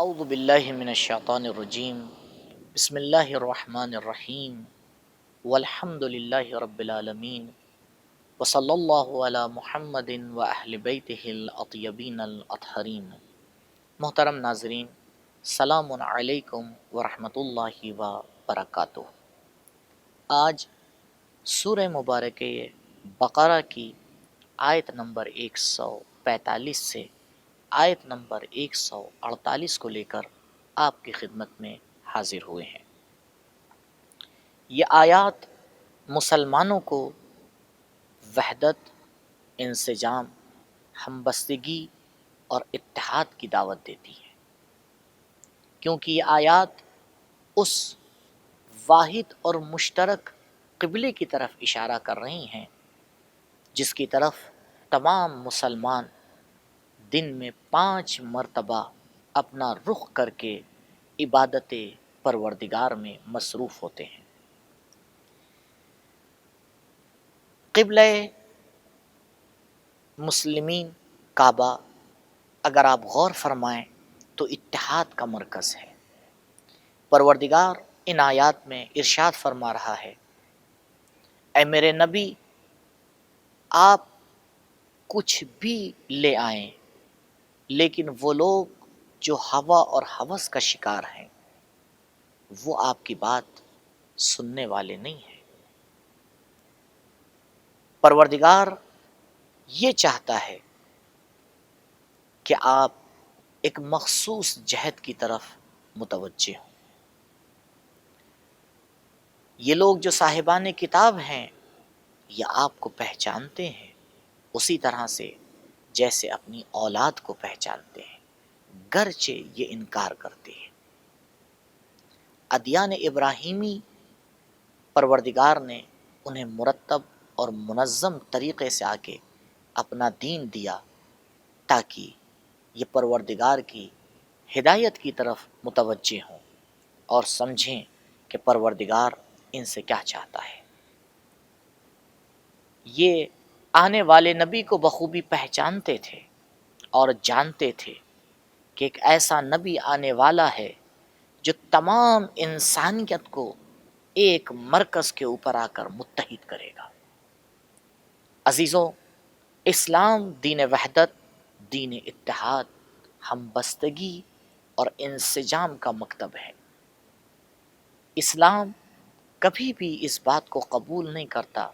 اعوذ باللہ من الشیطان الرجیم بسم اللہ الرحمن الرحیم والحمد للہ رب العالمین وصلی اللہ علی محمد و اہل بیتہ الاطیبین الاطہرین۔ محترم ناظرین، السلام علیکم ورحمۃ اللہ وبرکاتہ۔ آج سورہ مبارکہ بقرہ کی آیت نمبر 145 سے آیت نمبر 148 کو لے کر آپ کی خدمت میں حاضر ہوئے ہیں۔ یہ آیات مسلمانوں کو وحدت، انسجام، ہمبستگی اور اتحاد کی دعوت دیتی ہے، کیونکہ یہ آیات اس واحد اور مشترک قبلے کی طرف اشارہ کر رہی ہیں جس کی طرف تمام مسلمان دن میں 5 مرتبہ اپنا رخ کر کے عبادت پروردگار میں مصروف ہوتے ہیں۔ قبلہ مسلمین کعبہ اگر آپ غور فرمائیں تو اتحاد کا مرکز ہے۔ پروردگار ان آیات میں ارشاد فرما رہا ہے، اے میرے نبی، آپ کچھ بھی لے آئیں، لیکن وہ لوگ جو ہوا اور ہوس کا شکار ہیں وہ آپ کی بات سننے والے نہیں ہیں۔ پروردگار یہ چاہتا ہے کہ آپ ایک مخصوص جہت کی طرف متوجہ ہوں۔ یہ لوگ جو صاحبان کتاب ہیں یہ آپ کو پہچانتے ہیں اسی طرح سے جیسے اپنی اولاد کو پہچانتے ہیں، گرچہ یہ انکار کرتے ہیں۔ ادیان ابراہیمی پروردگار نے انہیں مرتب اور منظم طریقے سے آگے اپنا دین دیا تاکہ یہ پروردگار کی ہدایت کی طرف متوجہ ہوں اور سمجھیں کہ پروردگار ان سے کیا چاہتا ہے۔ یہ آنے والے نبی کو بخوبی پہچانتے تھے اور جانتے تھے کہ ایک ایسا نبی آنے والا ہے جو تمام انسانیت کو ایک مرکز کے اوپر آ کر متحد کرے گا۔ عزیزوں، اسلام دین وحدت، دین اتحاد، ہمبستگی اور انسجام کا مکتب ہے۔ اسلام کبھی بھی اس بات کو قبول نہیں کرتا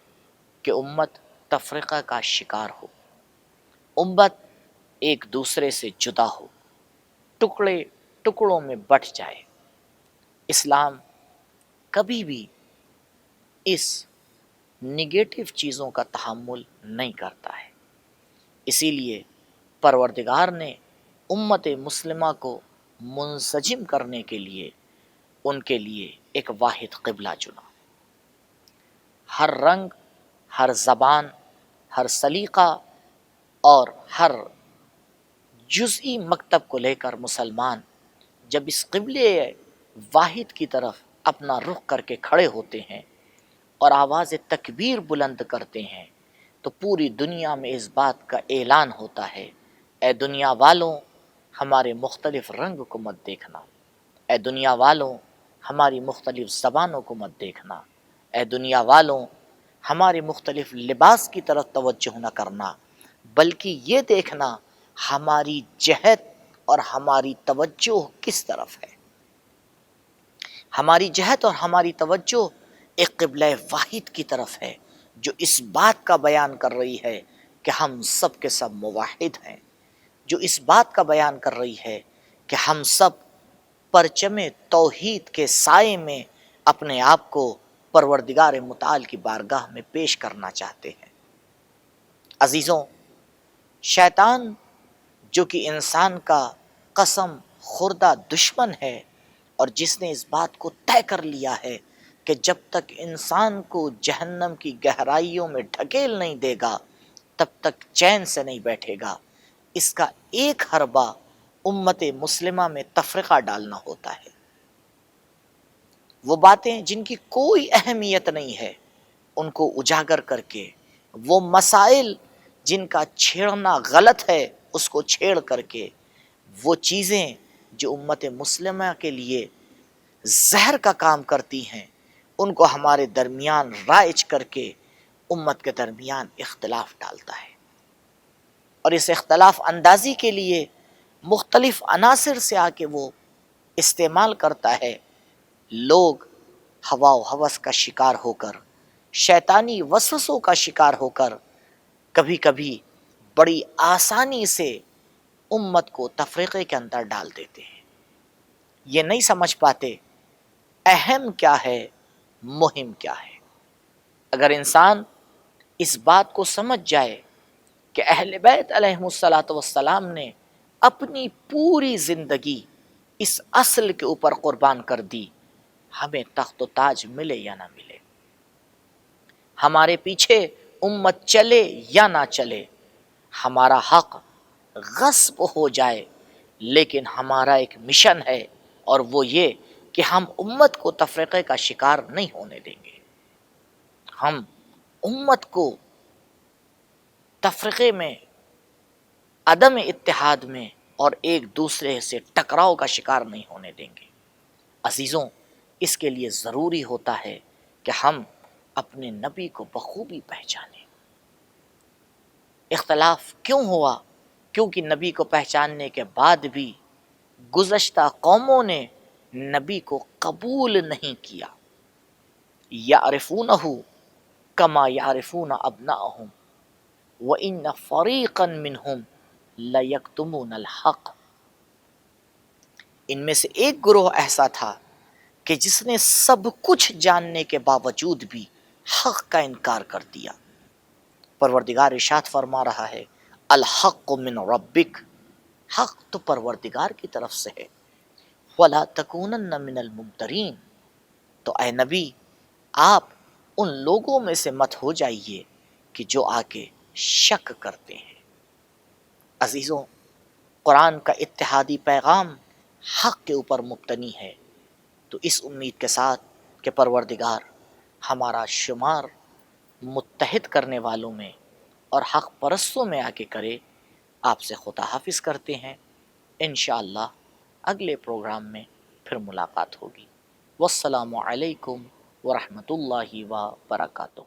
کہ امت تفرقہ کا شکار ہو، امت ایک دوسرے سے جدا ہو، ٹکڑے ٹکڑوں میں بٹ جائے۔ اسلام کبھی بھی اس نگیٹو چیزوں کا تحمل نہیں کرتا ہے۔ اسی لیے پروردگار نے امت مسلمہ کو منسجم کرنے کے لیے ان کے لیے ایک واحد قبلہ چنا۔ ہر رنگ، ہر زبان، ہر سلیقہ اور ہر جزئی مکتب کو لے کر مسلمان جب اس قبلے واحد کی طرف اپنا رخ کر کے کھڑے ہوتے ہیں اور آواز تکبیر بلند کرتے ہیں تو پوری دنیا میں اس بات کا اعلان ہوتا ہے، اے دنیا والوں، ہمارے مختلف رنگ کو مت دیکھنا، اے دنیا والوں، ہماری مختلف زبانوں کو مت دیکھنا، اے دنیا والوں، ہمارے مختلف لباس کی طرف توجہ نہ کرنا، بلکہ یہ دیکھنا ہماری جہت اور ہماری توجہ کس طرف ہے۔ ہماری جہت اور ہماری توجہ ایک قبلہ واحد کی طرف ہے جو اس بات کا بیان کر رہی ہے کہ ہم سب کے سب موحد ہیں، جو اس بات کا بیان کر رہی ہے کہ ہم سب پرچم توحید کے سائے میں اپنے آپ کو پروردگار متعال کی بارگاہ میں پیش کرنا چاہتے ہیں۔ عزیزوں، شیطان جو کہ انسان کا قسم خوردہ دشمن ہے اور جس نے اس بات کو طے کر لیا ہے کہ جب تک انسان کو جہنم کی گہرائیوں میں ڈھکیل نہیں دے گا تب تک چین سے نہیں بیٹھے گا، اس کا ایک حربہ امت مسلمہ میں تفرقہ ڈالنا ہوتا ہے۔ وہ باتیں جن کی کوئی اہمیت نہیں ہے ان کو اجاگر کر کے، وہ مسائل جن کا چھیڑنا غلط ہے اس کو چھیڑ کر کے، وہ چیزیں جو امت مسلمہ کے لیے زہر کا کام کرتی ہیں، ان کو ہمارے درمیان رائج کر کے امت کے درمیان اختلاف ڈالتا ہے، اور اس اختلاف اندازی کے لیے مختلف عناصر سے آ کے وہ استعمال کرتا ہے۔ لوگ ہوا و ہوس کا شکار ہو کر، شیطانی وسوسوں کا شکار ہو کر کبھی کبھی بڑی آسانی سے امت کو تفریقے کے اندر ڈال دیتے ہیں۔ یہ نہیں سمجھ پاتے اہم کیا ہے، مہم کیا ہے۔ اگر انسان اس بات کو سمجھ جائے کہ اہل بیت علیہم الصلاۃ والسلام نے اپنی پوری زندگی اس اصل کے اوپر قربان کر دی، ہمیں تخت و تاج ملے یا نہ ملے، ہمارے پیچھے امت چلے یا نہ چلے، ہمارا حق غصب ہو جائے، لیکن ہمارا ایک مشن ہے، اور وہ یہ کہ ہم امت کو تفرقے کا شکار نہیں ہونے دیں گے۔ ہم امت کو تفرقے میں، عدم اتحاد میں اور ایک دوسرے سے ٹکراؤ کا شکار نہیں ہونے دیں گے۔ عزیزوں، اس کے لیے ضروری ہوتا ہے کہ ہم اپنے نبی کو بخوبی پہچانیں۔ اختلاف کیوں ہوا؟ کیونکہ نبی کو پہچاننے کے بعد بھی گزشتہ قوموں نے نبی کو قبول نہیں کیا۔ یعرفونہ کما یعرفون ابناءہم وَإِنَّ فَرِيقًا مِّنْهُمْ لَيَكْتُمُونَ الْحَقَّ۔ ان میں سے ایک گروہ ایسا تھا کہ جس نے سب کچھ جاننے کے باوجود بھی حق کا انکار کر دیا۔ پروردگار ارشاد فرما رہا ہے، الحق من ربک، حق تو پروردگار کی طرف سے ہے، وَلَا تَكُونَنَّ مِنَ الْمُمْتَرِينَ، تو اے نبی آپ ان لوگوں میں سے مت ہو جائیے کہ جو آ کے شک کرتے ہیں۔ عزیزوں، قرآن کا اتحادی پیغام حق کے اوپر مبتنی ہے، تو اس امید کے ساتھ کہ پروردگار ہمارا شمار متحد کرنے والوں میں اور حق پرستوں میں آ کے کرے، آپ سے خدا حافظ کرتے ہیں۔ انشاءاللہ اگلے پروگرام میں پھر ملاقات ہوگی۔ والسلام علیکم ورحمۃ اللہ وبرکاتہ۔